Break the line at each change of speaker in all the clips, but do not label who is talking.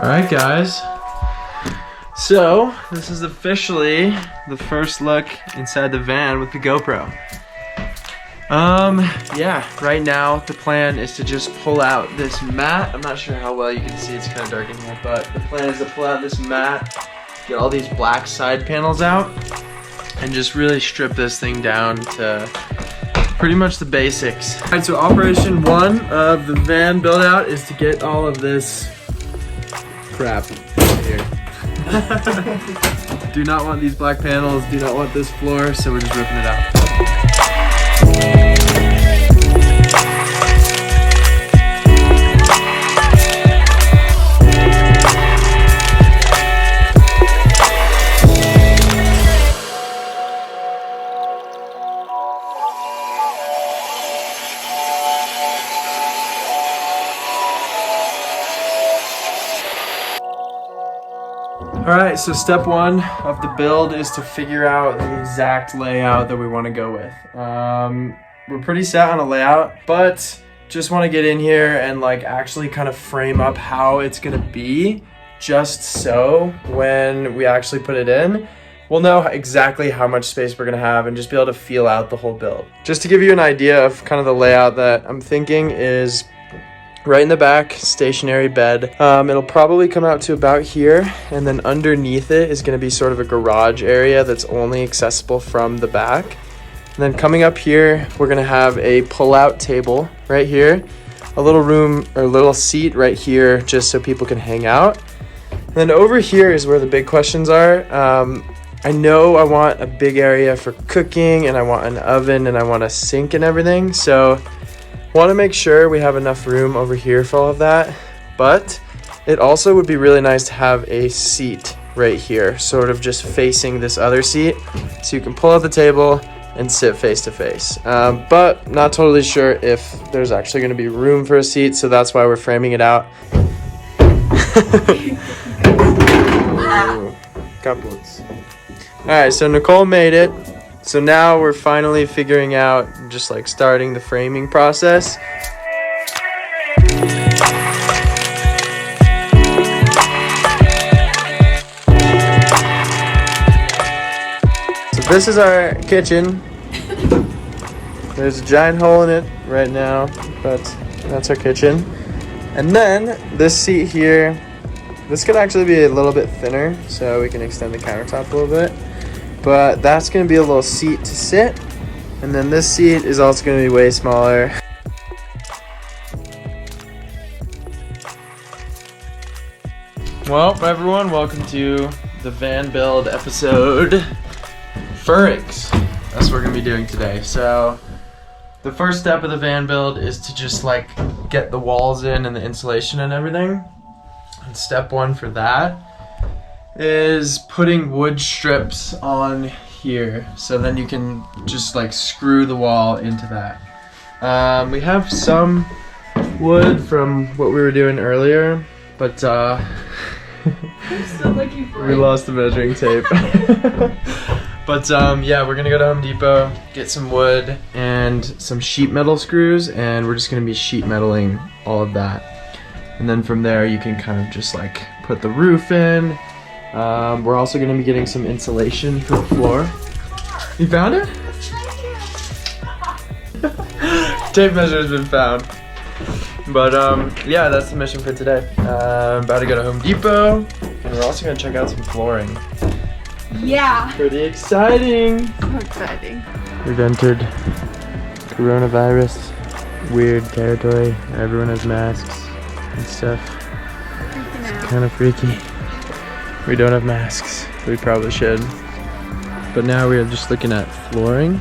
Alright guys, so this is officially the first look inside the van with the GoPro. Yeah, right now the plan is to just pull out this mat. I'm not sure how well you can see, it's kind of dark in here, but the plan is to pull out this mat, get all these black side panels out, and just really strip this thing down to pretty much the basics. Alright, so operation one of the van build out is to get all of this crap here. Do not want these black panels, do not want this floor, so we're just ripping it out. Alright, so step one of the build is to figure out the exact layout that we want to go with. We're pretty set on a layout, but just want to get in here and like actually kind of frame up how it's going to be, just so when we actually put it in, we'll know exactly how much space we're going to have and just be able to feel out the whole build. Just to give you an idea of kind of the layout that I'm thinking is right in the back, stationary bed. It'll probably come out to about here, and then underneath it is going to be sort of a garage area that's only accessible from the back. And then coming up here, we're going to have a pull-out table right here, a little room or little seat right here just so people can hang out. And then over here is where the big questions are. I know I want a big area for cooking, and I want an oven, and I want a sink and everything, so want to make sure we have enough room over here for all of that, but it also would be really nice to have a seat right here, sort of just facing this other seat, so you can pull out the table and sit face to face. But not totally sure if there's actually going to be room for a seat, so that's why we're framing it out. Kaput. Alright, so Nicole made it. So now we're finally figuring out, just like starting the framing process. So this is our kitchen. There's a giant hole in it right now, but that's our kitchen. And then this seat here, this could actually be a little bit thinner, so we can extend the countertop a little bit. But that's going to be a little seat to sit, and then this seat is also going to be way smaller. Well, everyone, welcome to the van build episode, furrings. That's what we're going to be doing today. So the first step of the van build is to just like get the walls in and the insulation and everything. And step one for that is putting wood strips on here, so then you can just like screw the wall into that. We have some wood from what we were doing earlier, but we lost the measuring tape. But yeah, we're gonna go to Home Depot, get some wood and some sheet metal screws, and we're just gonna be sheet metaling all of that. And then from there you can kind of just like put the roof in. We're also going to be getting some insulation for the floor. You found it? Tape measure has been found. But yeah, that's the mission for today. About to go to Home Depot, and we're also going to check out some flooring.
Yeah.
Pretty exciting.
So exciting.
We've entered coronavirus weird territory. Everyone has masks and stuff. It's kind of freaky. We don't have masks. We probably should. But now we are just looking at flooring.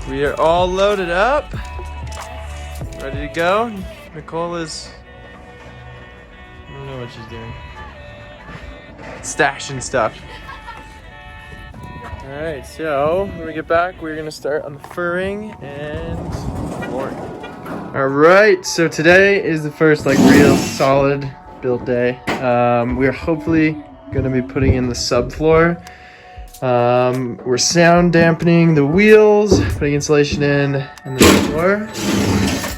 We are all loaded up. Ready to go. Nicole is, I don't know what she's doing. Stashing stuff. Alright, so when we get back, we're going to start on the furring and flooring. Alright, so today is the first like real solid build day. We're hopefully going to be putting in the subfloor. We're sound dampening the wheels, putting insulation in, and the floor.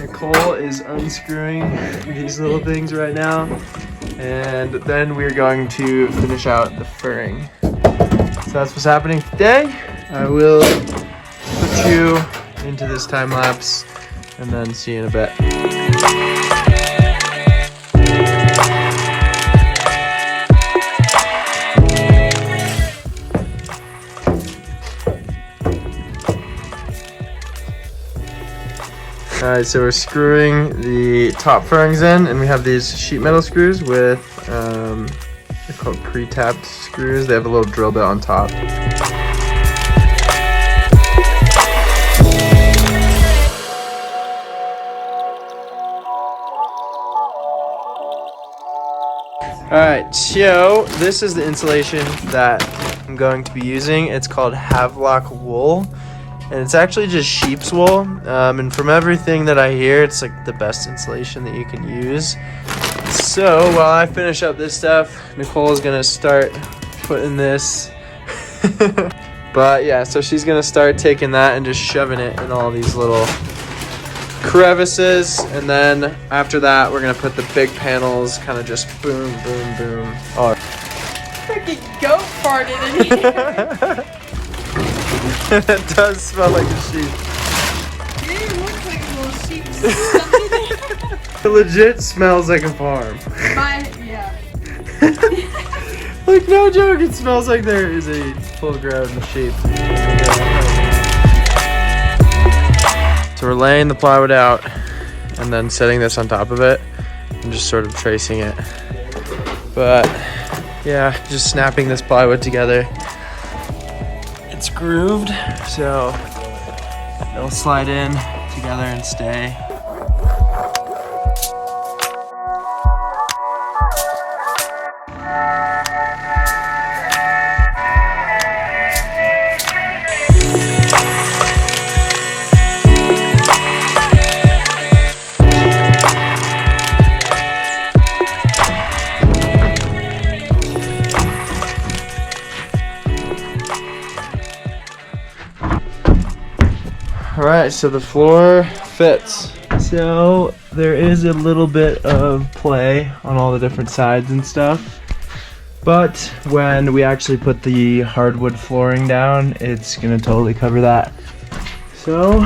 Nicole is unscrewing these little things right now, and then we're going to finish out the furring. So that's what's happening today. I will put you into this time lapse and then see you in a bit. Alright, so we're screwing the top furrings in, and we have these sheet metal screws with, they're called pre-tapped screws. They have a little drill bit on top. Alright, so this is the insulation that I'm going to be using. It's called Havelock wool. And it's actually just sheep's wool, and from everything that I hear, it's like the best insulation that you can use. So while I finish up this stuff, Nicole is gonna start putting this. But yeah, so she's gonna start taking that and just shoving it in all these little crevices, and then after that, we're gonna put the big panels, kind of just boom, boom, boom. Oh.
Freaking goat farted in here.
It does smell like a sheep.
It looks like a little sheep.
It legit smells like a farm.
Yeah.
Like, no joke, it smells like there is a full-grown sheep. So we're laying the plywood out and then setting this on top of it and just sort of tracing it. But yeah, just snapping this plywood together. It's grooved, so it'll slide in together and stay. Alright, so the floor fits. So there is a little bit of play on all the different sides and stuff. But when we actually put the hardwood flooring down, it's gonna totally cover that. So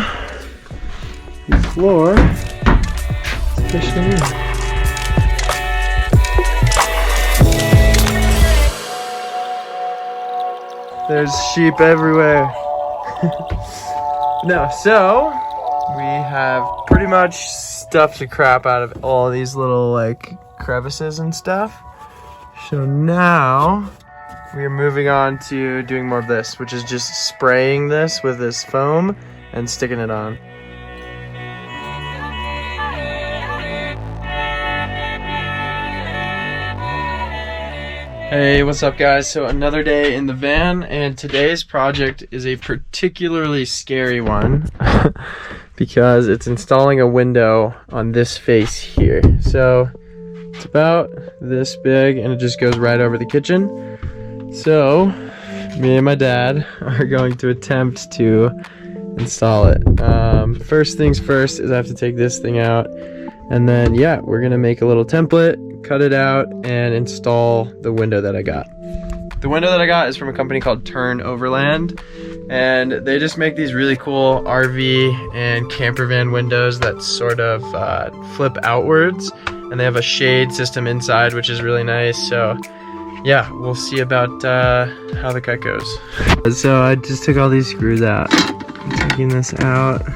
the floor is officially in. There's sheep everywhere. No, so we have pretty much stuffed the crap out of all these little like crevices and stuff. So now we are moving on to doing more of this, which is just spraying this with this foam and sticking it on. Hey, what's up guys? So another day in the van, and today's project is a particularly scary one because it's installing a window on this face here. So it's about this big and it just goes right over the kitchen. So me and my dad are going to attempt to install it. First things first is I have to take this thing out, and then yeah, we're gonna make a little template, cut it out, and install the window that I got. The window that I got is from a company called Tern Overland, and they just make these really cool RV and campervan windows that sort of flip outwards, and they have a shade system inside, which is really nice. So yeah, we'll see about how the cut goes. So I just took all these screws out. I'm taking this out,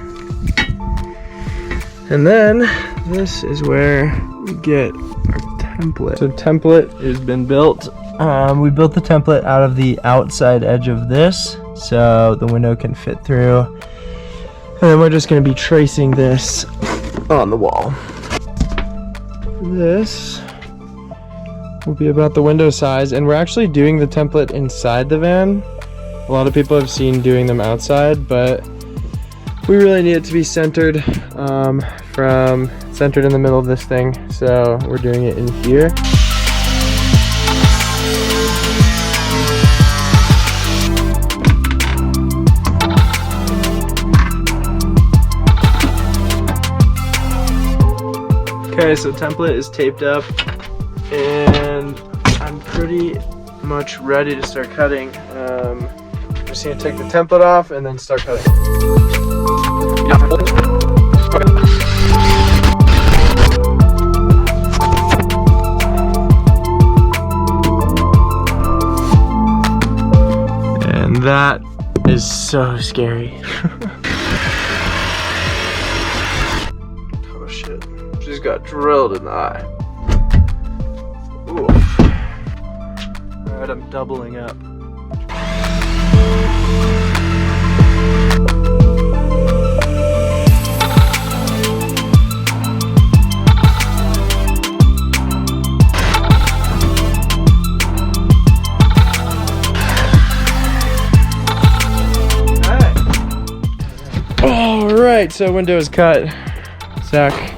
and then this is where we get our template. So template has been built. We built the template out of the outside edge of this so the window can fit through, and then we're just going to be tracing this on the wall. This will be about the window size, and we're actually doing the template inside the van. A lot of people have seen doing them outside, but we really need it to be centered centered in the middle of this thing, so we're doing it in here. Okay, so template is taped up and I'm pretty much ready to start cutting. I'm just gonna take the template off and then start cutting. And that is so scary. Oh shit, just got drilled in the eye. Oof. Alright, I'm doubling up. Alright, so window is cut. Zach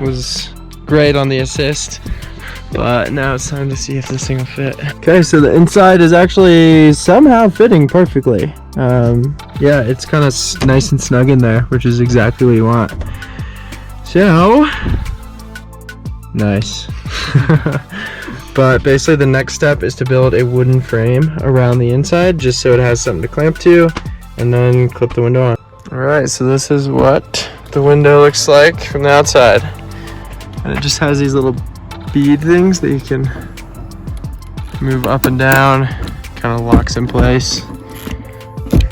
was great on the assist. But now it's time to see if this thing will fit. Okay, so the inside is actually somehow fitting perfectly. Yeah, it's kind of nice and snug in there, which is exactly what you want. So, nice. But basically the next step is to build a wooden frame around the inside, just so it has something to clamp to, and then clip the window on. Alright, so this is what the window looks like from the outside. And it just has these little bead things that you can move up and down, kind of locks in place.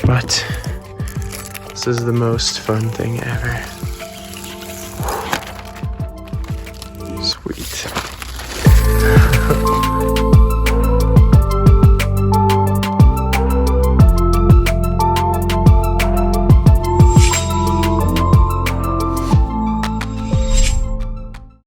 But this is the most fun thing ever.